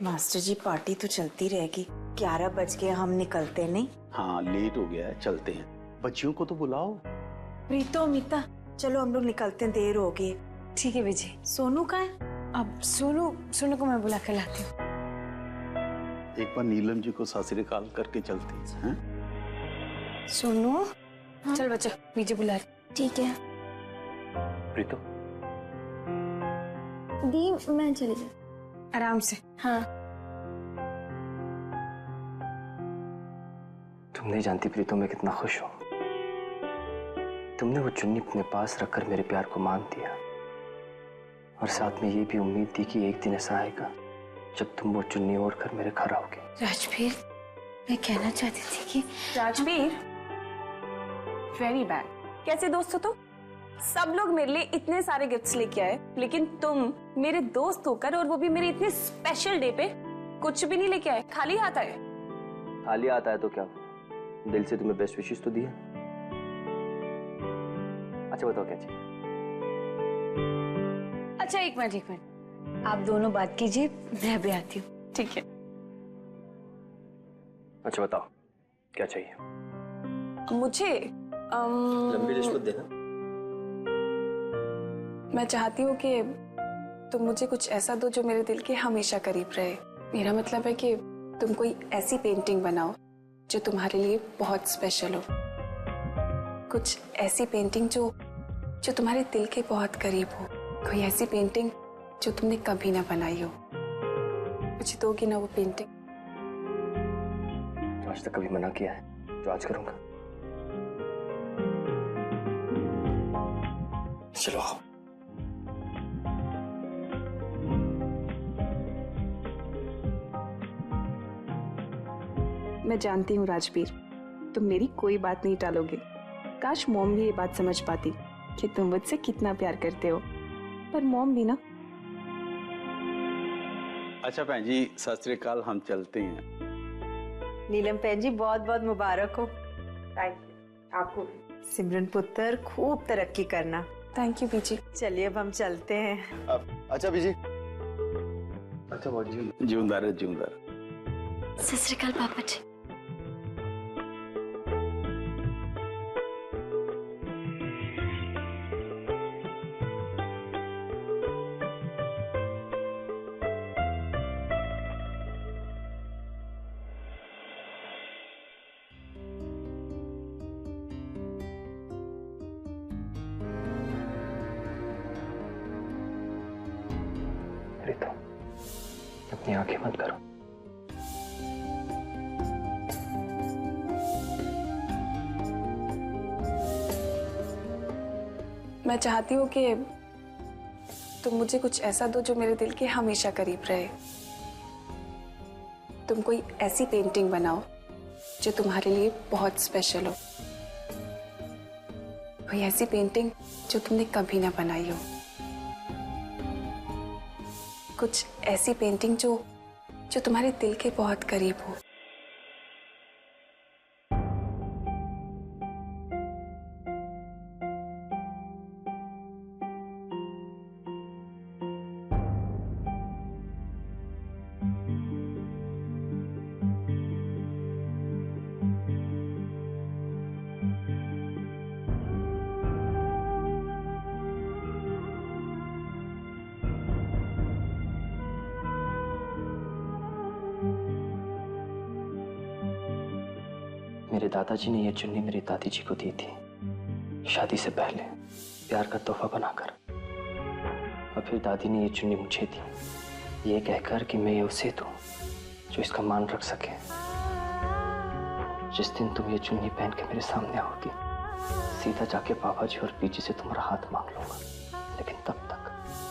Master जी party तो चलती रहेगी। 11 बज गए, हम निकलते नहीं? हाँ लेट हो गया है, चलते हैं। बच्चियों को तो बुलाओ। प्रीतो, अमिता, चलो हम लोग निकलते हैं, देर हो गई। ठीक है विजय। सोनू कहाँ है? अब सोनू को मैं बुला कर लाती हूँ। एक बार नीलम जी को ससुराल करके चलते हैं। सोनू, हाँ? चल बच्चा, विजय बुला रही। ठीक है। प्रीतो, दी मैं चली जाऊँ? आराम से। हाँ। तुम नहीं जानती प्रीतो मैं कितना खुश हूँ। तुमने वो चुन्नी अपने पास रखकर मेरे प्यार को मान दिया और साथ में ये भी उम्मीद थी कि एक दिन ऐसा आएगा जब तुम वो चुन्नी ओढ़ कर मेरे घर आओगे। राजवीर, मैं कहना चाहती थी कि राजवीर, वेरी बैड। कैसे दोस्त हो तुम? सब लोग मेरे लिए इतने सारे गिफ्ट्स लेके आए, लेकिन तुम मेरे दोस्त होकर और वो भी मेरे इतने स्पेशल डे पे कुछ भी नहीं लेके आए, खाली हाथ आए। खाली आता है तो क्या, दिल से तुम्हें बेस्ट विशेस तो दिया। अच्छा बताओ क्या चाहिए? अच्छा एक मिनट, आप दोनों बात कीजिए, मैं अभी आती हूँ। ठीक है। अच्छा बताओ क्या चाहिए? मुझे लंबी लिस्ट मत देना। मैं चाहती हूँ कि तुम मुझे कुछ ऐसा दो जो मेरे दिल के हमेशा करीब रहे। मेरा मतलब है कि तुम कोई ऐसी पेंटिंग बनाओ जो तुम्हारे लिए बहुत स्पेशल हो। कुछ ऐसी पेंटिंग जो तुम्हारे दिल के बहुत करीब हो। कोई ऐसी पेंटिंग जो तुमने कभी ना बनाई हो। मुझे दोगी ना वो पेंटिंग? आज तक कभी मना किया है तो आज करूंगा। चलो आओ। मैं जानती हूँ राजवीर, तुम मेरी कोई बात नहीं टालोगे। काश मॉम भी ये बात समझ पाती कि तुम मुझसे कितना प्यार करते हो, पर मॉम भी ना। अच्छा बहन जी, ससुराल हम चलते हैं। नीलम बहन जी बहुत बहुत मुबारक हो। Thank you. आपको भी। सिमरन पुत्र खूब तरक्की करना। थैंक यू बीजी। चलिए अब हम चलते हैं। अच्छा बीजी। अच्छा बहुत जी। जिंदा रहे। सत श्री अकाल पापा जी। प्रीतो, अपनी आंखें बंद करो। मैं चाहती हूँ कि तुम मुझे कुछ ऐसा दो जो मेरे दिल के हमेशा करीब रहे। तुम कोई ऐसी पेंटिंग बनाओ जो तुम्हारे लिए बहुत स्पेशल हो। कोई ऐसी पेंटिंग जो तुमने कभी ना बनाई हो। कुछ ऐसी पेंटिंग जो तुम्हारे दिल के बहुत करीब हो। मेरे दादाजी ने यह चुन्नी मेरी दादी जी को दी थी शादी से पहले, प्यार का तोहफा बनाकर। और फिर दादी ने ये चुन्नी मुझे दी, ये कहकर कि मैं ये उसे दूं जो इसका मान रख सके। जिस दिन तुम ये चुन्नी पहन के मेरे सामने आओगी, सीधा जाके पापा जी और पीजी से तुम्हारा हाथ मांग लूंगा। लेकिन तब तक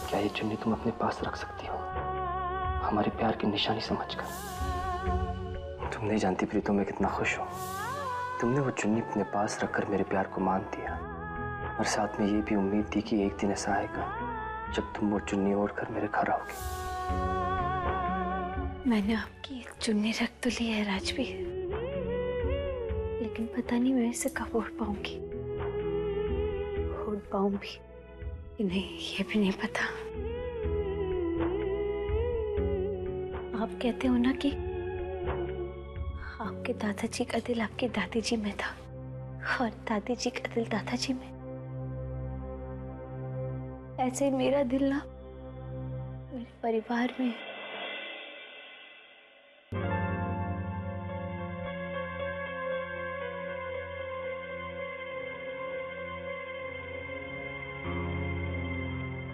क्या ये चुन्नी तुम अपने पास रख सकती हो, हमारे प्यार की निशानी समझकर? तुम नहीं जानती प्रीतो मैं कितना खुश हूँ। तुमने वो चुन्नी अपने पास रखकर मेरे प्यार को मान दिया और साथ में ये भी उम्मीद थी कि एक दिन ऐसा आएगा जब तुम वो चुन्नी ओढ़कर मेरे घर आओगे। मैंने आपकी एक चुन्नी रख तो ली है राजवीर, लेकिन पता नहीं मैं इसे कब ओढ़ पाऊंगी। ओढ़ पाऊं भी कि नहीं, ये भी नहीं पता। आप कहते हो ना कि आपके दादाजी का दिल आपकी दादी जी में था और दादी जी का दिल दादाजी में, ऐसे ही मेरा दिल ना मेरे परिवार में।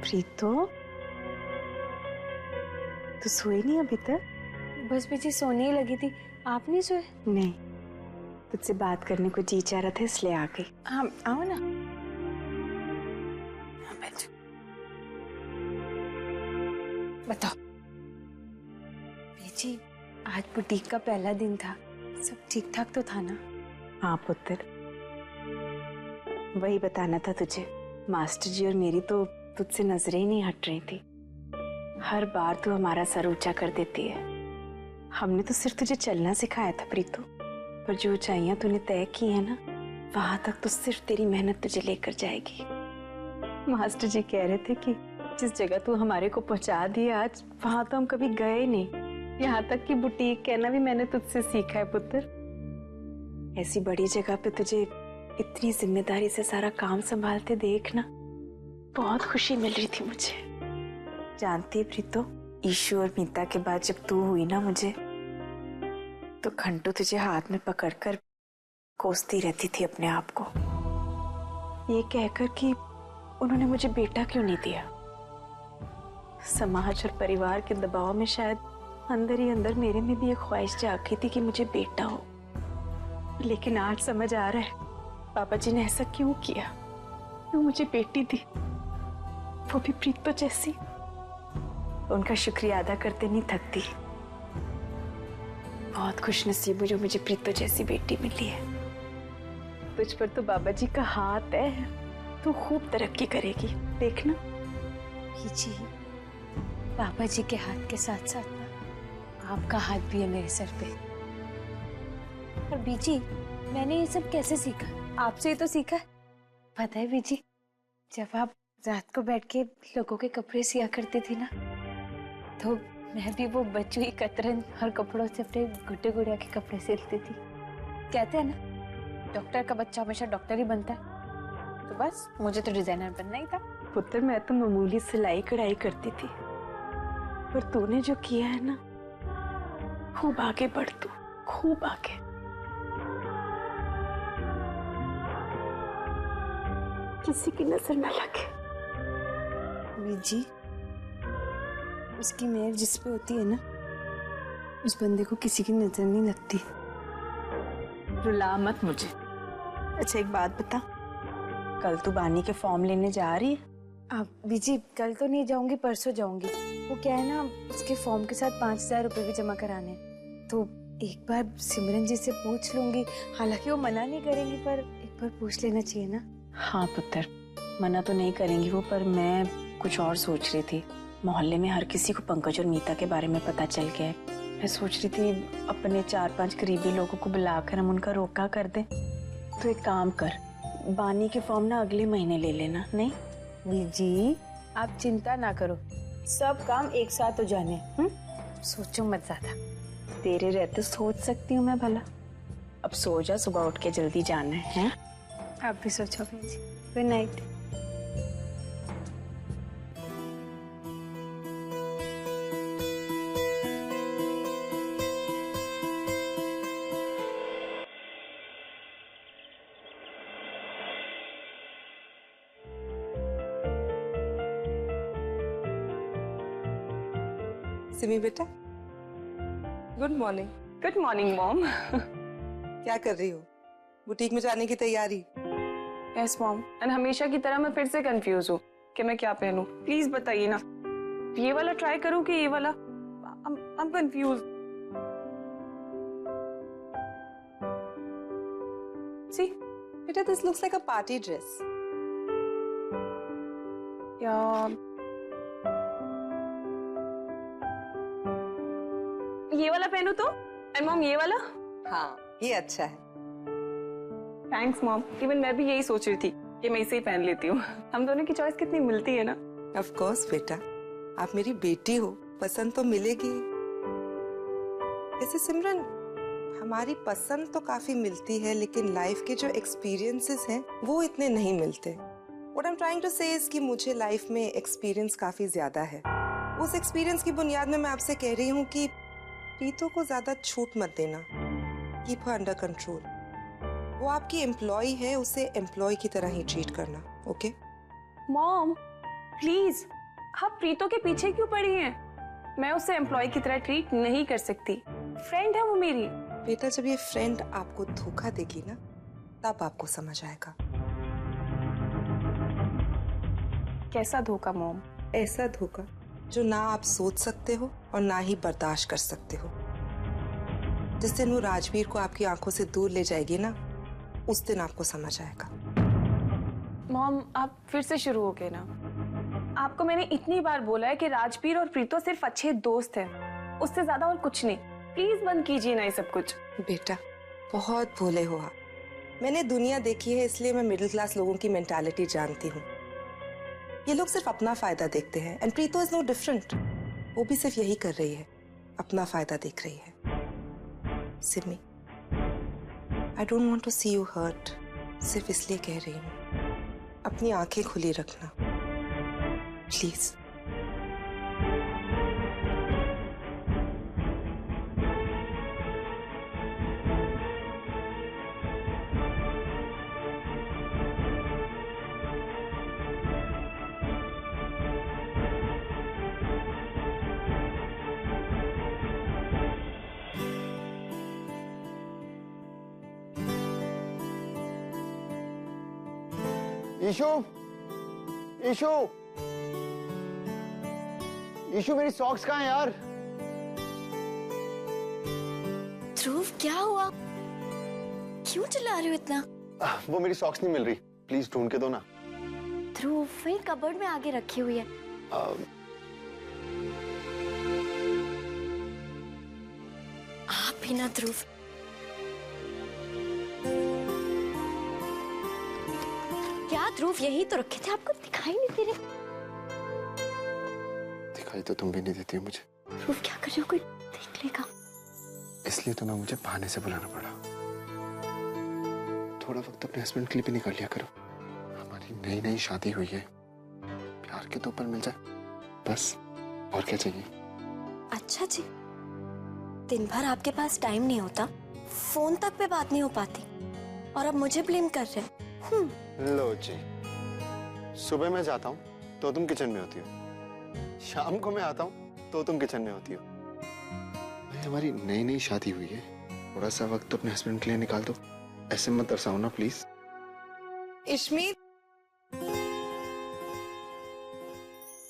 प्रीतो, तू सोई नहीं अभी तक? बस बीजी सोने ही लगी थी। आप नहीं सोए? नहीं, तुझसे बात करने को जी चाह रहा था इसलिए आ गई। हाँ आओ ना। हाँ, बैठो। बताओ। बीजी, आज बुटीक का पहला दिन था, सब ठीक ठाक तो था ना? हाँ पुत्र, वही बताना था तुझे। मास्टर जी और मेरी तो तुझसे नजरें ही नहीं हट रही थी। हर बार तू हमारा सर ऊंचा कर देती है। हमने तो सिर्फ तुझे चलना सिखाया था प्रीतो, पर जो ऊंचाइयां तूने तय की है ना, वहां तक तो सिर्फ तेरी मेहनत तुझे लेकर जाएगी। मास्टर जी कह रहे थे कि जिस जगह तू हमारे को पहुंचा दी आज, वहां तो हम कभी गए नहीं। यहाँ तक कि बुटीक कहना भी मैंने तुझसे सीखा है पुत्र। ऐसी बड़ी जगह पे तुझे इतनी जिम्मेदारी से सारा काम संभालते देखना बहुत खुशी मिल रही थी मुझे। जानती है प्रीतो, ईशु और मीता के बाद जब तू हुई ना मुझे, तो घंटों तुझे हाथ में पकड़कर कोसती रहती थी अपने आप को, ये कहकर कि उन्होंने मुझे बेटा क्यों नहीं दिया। समाज और परिवार के दबाव में शायद अंदर ही अंदर मेरे में भी एक ख्वाहिश जागी थी कि मुझे बेटा हो। लेकिन आज समझ आ रहा है पापा जी ने ऐसा क्यों किया, क्यों मुझे बेटी दी, वो भी प्रीतो जैसी। उनका शुक्रिया अदा करते नहीं थकती। बहुत खुशनसीब हूँ जो मुझे प्रीतो जैसी बेटी मिली है। तुझ पर तो बाबा जी का हाथ है, तू खूब तरक्की करेगी, देखना। बीजी, पापा जी के हाथ के साथ साथ ना आपका हाथ भी है मेरे सर पे। और बीजी, मैंने ये सब कैसे सीखा? आपसे ही तो सीखा। पता है बीजी, जब आप रात को बैठ के लोगों के कपड़े सिया करती थी ना, तो मैं भी वो बची हुई कतरन और कपड़ों से अपने गुड्डे गुड़िया के कपड़े सिलती थी। कहते हैं ना, डॉक्टर का बच्चा हमेशा डॉक्टर ही बनता है, तो बस मुझे तो डिजाइनर बनना ही था। पुत्र, मैं तो मामूली सिलाई कढ़ाई करती थी, पर तूने जो किया है ना, खूब आगे बढ़ तू, खूब आगे। किसी की नजर न लगे। बीजी, उसकी मेहर जिस पे होती है ना, उस बंदे को किसी की नजर नहीं लगती। रुला मत मुझे। अच्छा एक बात बता, कल तू बानी के फॉर्म लेने जा रही है? आप बीजी, कल तो नहीं जाऊंगी, परसों जाऊंगी। वो क्या है ना, उसके फॉर्म के साथ 5,000 रुपए भी जमा कराने, तो एक बार सिमरन जी से पूछ लूंगी। हालांकि वो मना नहीं करेंगी, पर एक बार पूछ लेना चाहिए ना। हाँ पुत्र, मना तो नहीं करेंगी वो, पर मैं कुछ और सोच रही थी। मोहल्ले में हर किसी को पंकज और मीता के बारे में पता चल गया है। मैं सोच रही थी अपने 4-5 करीबी लोगों को बुलाकर हम उनका रोका कर दें। तो एक काम कर, बानी के फॉर्म ना अगले महीने ले लेना। नहीं बीजी, आप चिंता ना करो, सब काम एक साथ हो जाने। सोचो मत ज्यादा। तेरे रहते सोच सकती हूँ मैं भला। अब सो जा, सुबह उठ के जल्दी जाना है। आप भी सोचो बीजी। Good night. सिमी बेटा, good morning. Good morning mom. क्या कर रही हो? बुटीक में जाने की तैयारी? यस मॉम, एंड हमेशा की तरह मैं फिर से कंफ्यूज हूँ कि मैं क्या पहनूं। प्लीज बताइए ना, ये वाला ट्राई करूँ कि ये वाला? I'm confused. See, बेटा, this looks like a party dress. या ये वाला पहनूं तो? एंड मॉम ये वाला? हाँ, ये अच्छा है। थैंक्स मॉम, इवन मैं भी यही सोच रही थी कि मैं इसे ही पहन लेती हूँ। हम दोनों की चॉइस कितनी मिलती है ना। ऑफ कोर्स बेटा, आप मेरी बेटी हो, पसंद तो मिलेगी। जैसे सिमरन, हमारी पसंद तो काफी मिलती है, लेकिन लाइफ के जो एक्सपीरियंसेस हैं वो इतने नहीं मिलते। What I'm trying to say is कि मुझे लाइफ में एक्सपीरियंस काफी ज्यादा है। उस एक्सपीरियंस की बुनियाद में मैं आपसे कह रही हूँ कि प्रीतो को ज्यादा छूट मत देना। Keep her under control. वो आपकी एम्प्लॉय है, उसे एम्प्लॉय की तरह ही ट्रीट करना, ओके? मॉम प्लीज, आप प्रीतो के पीछे क्यों पड़ी हैं? मैं उसे एम्प्लॉय की तरह ट्रीट नहीं कर सकती, फ्रेंड है वो मेरी। बेटा, जब ये फ्रेंड आपको धोखा देगी ना, तब आपको समझ आएगा। कैसा धोखा मॉम? ऐसा धोखा जो ना आप सोच सकते हो और ना ही बर्दाश्त कर सकते हो। जिस दिन वो राजवीर को आपकी आंखों से दूर ले जाएगी ना, उस दिन आपको समझ आएगा। मॉम, आप फिर से शुरू हो गए ना। आपको मैंने इतनी बार बोला है कि राजवीर और प्रीतो सिर्फ अच्छे दोस्त हैं, उससे ज्यादा और कुछ नहीं। प्लीज बंद कीजिए ना ये सब कुछ। बेटा, बहुत भोले हो आप। मैंने दुनिया देखी है, इसलिए मैं मिडिल क्लास लोगों की मेंटालिटी जानती हूँ। ये लोग सिर्फ अपना फायदा देखते हैं, and Preeto is no different. वो भी सिर्फ यही कर रही है, अपना फायदा देख रही है। Simi, I don't want to see you hurt. सिर्फ इसलिए कह रही हूँ, अपनी आंखें खुली रखना प्लीज। ईशु, ईशु, ईशु, मेरी सॉक्स कहाँ हैं यार? ध्रुव, क्या हुआ? क्यों चिल्ला रहे हो इतना? वो मेरी सॉक्स नहीं मिल रही, प्लीज ढूंढ के दो ना। ध्रुव, वही कबर्ड में आगे रखी हुई है। आप ही ना ध्रुव। क्या ध्रुव, यही तो रखे थे, आपको दिखाई नहीं दे रहे? दिखाई तो तुम भी नहीं देती हो मुझे। ध्रुव, क्या कर रहे हो? कोई देख लेगा। इसलिए तो ना मुझे बहाने से बुलाना पड़ा। थोड़ा वक्त अपने हस्बैंड के लिए भी निकाल लिया करो। हमारी नई नई शादी हुई है, प्यार के तो ऊपर मिल जाए बस, और क्या चाहिए? अच्छा जी, दिन भर आपके पास टाइम नहीं होता, फोन तक पे बात नहीं हो पाती, और अब मुझे ब्लेम कर रहे हैं। लो जी, सुबह मैं जाता हूँ तो तुम किचन में होती हो, शाम को मैं आता हूँ तो तुम किचन में होती हो। भाई, हमारी नई नई शादी हुई है, थोड़ा सा वक्त तो अपने हस्बैंड के लिए निकाल दो। ऐसे मत तरसाओ ना please. Ishmeet,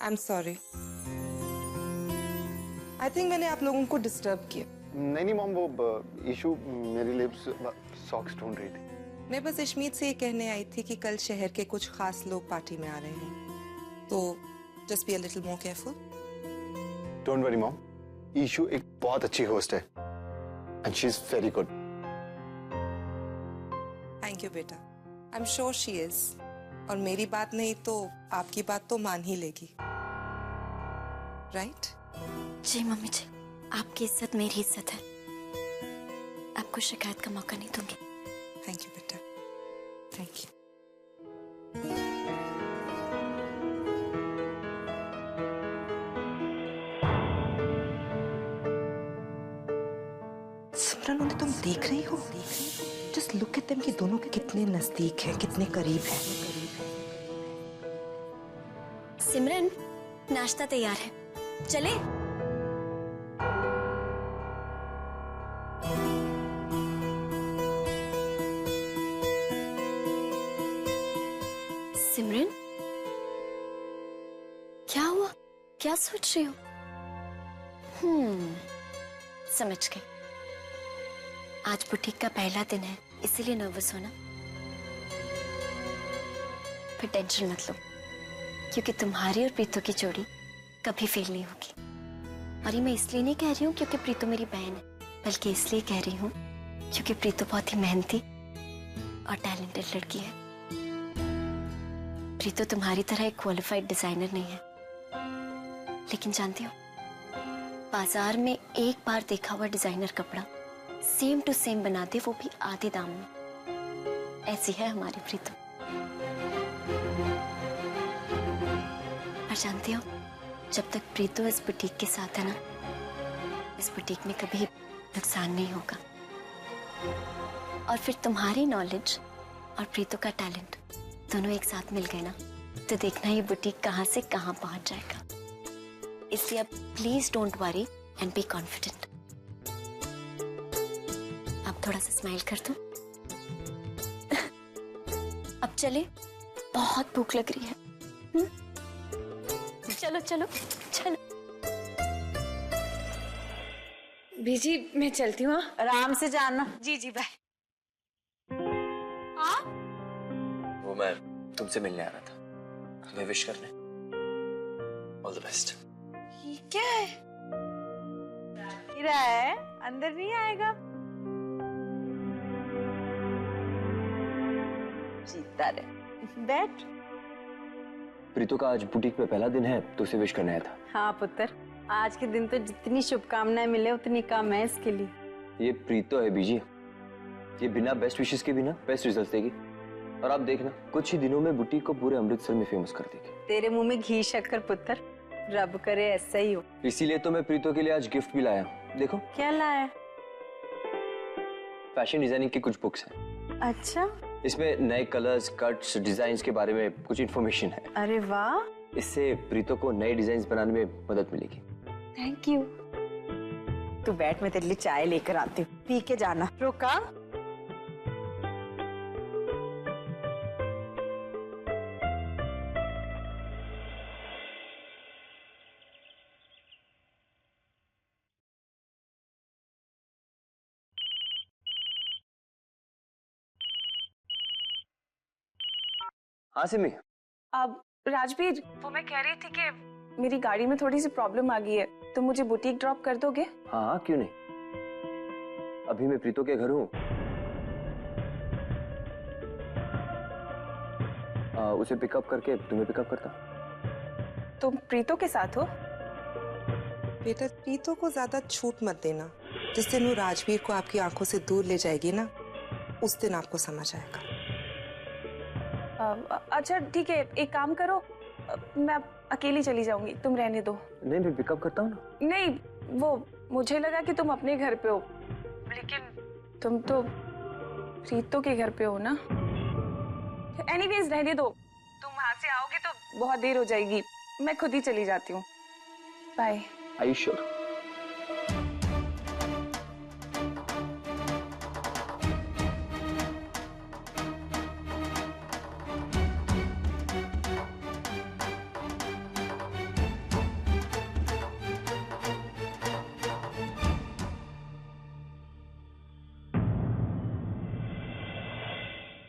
I am sorry. I think मैंने आप लोगों को डिस्टर्ब किया। नहीं मॉम, वो ईशु मेरे लिए सॉक्स ढूंढ रही थी। मैं बस इश्मीत से ये कहने आई थी कि कल शहर के कुछ खास लोग पार्टी में आ रहे हैं, तो just be a little more careful. Don't worry mom, Ishu एक बहुत अच्छी होस्ट है and she is very good. Thank you बेटा, I am sure she is. और मेरी बात नहीं तो आपकी बात तो मान ही लेगी, राइट? जी मम्मी जी, आपकी इज्जत मेरी इज्जत है, आपको शिकायत का मौका नहीं दूंगी। थैंक यू बेटा, थैंक यू। सिमरन, उन्हें तुम देख रही हो? जस्ट लुक एट देम कि दोनों के कितने नजदीक हैं, कितने करीब हैं। सिमरन, नाश्ता तैयार है, चले? सिमरन, क्या हुआ? क्या सोच रही हो? समझ गई। आज बुटीक का पहला दिन है, इसीलिए नर्वस हो ना? फिर टेंशन मत लो, क्योंकि तुम्हारी और प्रीतो की जोड़ी कभी फेल नहीं होगी। और ये मैं इसलिए नहीं कह रही हूँ क्योंकि प्रीतो मेरी बहन है, बल्कि इसलिए कह रही हूँ क्योंकि प्रीतो बहुत ही मेहनती और टैलेंटेड लड़की है। प्रीतो तुम्हारी तरह एक क्वालिफाइड डिजाइनर नहीं है, लेकिन जानती हो, बाजार में एक बार देखा हुआ डिजाइनर कपड़ा सेम टू सेम बना दे, वो भी आधे दाम में। ऐसी है हमारी प्रीतम। और जानती हो, जब तक प्रीतो इस बुटीक के साथ है ना, इस बुटीक में कभी नुकसान नहीं होगा। और फिर तुम्हारी नॉलेज और प्रीतो का टैलेंट दोनों एक साथ मिल गए ना, तो देखना ये बुटीक कहां से कहां पहुंच जाएगा। इसलिए अब please don't worry and be confident. अब थोड़ा सा स्माइल कर दो। अब चले, बहुत भूख लग रही है। चलो चलो चलो। बीजी मैं चलती हूँ। आराम से जाना। जी जी बाय। वो मैं तुमसे मिलने आ रहा था, तुम्हें विश करने। All the best. ये क्या है? हीरा है, अंदर नहीं आएगा। जीता रे, बैठ। प्रीतो का आज बुटीक में पहला दिन है, तो उसे विश करने आया था। हाँ पुत्र, आज के दिन तो जितनी शुभकामनाएं मिले उतनी कम है इसके लिए। ये प्रीतो है बीजी, ये बिना बेस्ट विशेस के भी ना बेस्ट रिजल्ट देगी। और आप देखना, कुछ ही दिनों में बुटीक को पूरे अमृतसर में फेमस कर देगी। तेरे मुंह में घी शक्कर पुत्र, रब करे ऐसा ही हो। इसीलिए तो मैं प्रीतो के लिए आज गिफ्ट भी लाया। देखो क्या लाया? फैशन डिजाइनिंग की कुछ बुक्स हैं। अच्छा, इसमें नए कलर्स, कट्स, डिजाइन्स के बारे में कुछ इन्फॉर्मेशन है। अरे वाह, इससे प्रीतो को नए डिजाइन्स बनाने में मदद मिलेगी। Thank you. तू बैठ, मैं तेरे लिए चाय लेकर आती हूँ, पी के जाना। रुका। हाँ सिमी। अब राजवीर, वो मैं कह रही थी कि मेरी गाड़ी में थोड़ी सी प्रॉब्लम आ गई है, तुम मुझे बुटीक ड्रॉप कर दोगे? हाँ क्यों नहीं, अभी मैं प्रीतो के घर हूँ। उसे पिकअप करके तुम्हें पिकअप करता। तुम प्रीतो के साथ हो? बेटा, प्रीतो को ज्यादा छूट मत देना। जिस दिन वो राजवीर को आपकी आंखों से दूर ले जाएगी ना, उस दिन आपको समझ आएगा। अच्छा ठीक है, एक काम करो, मैं अकेली चली जाऊंगी, तुम रहने दो। नहीं, मैं पिकअप करता हूँ ना। नहीं, वो मुझे लगा कि तुम अपने घर पे हो, लेकिन तुम तो प्रीतो के घर पे हो ना। एनीवेज रहने दो, तुम वहां से आओगे तो बहुत देर हो जाएगी, मैं खुद ही चली जाती हूँ। बाय। Are you sure?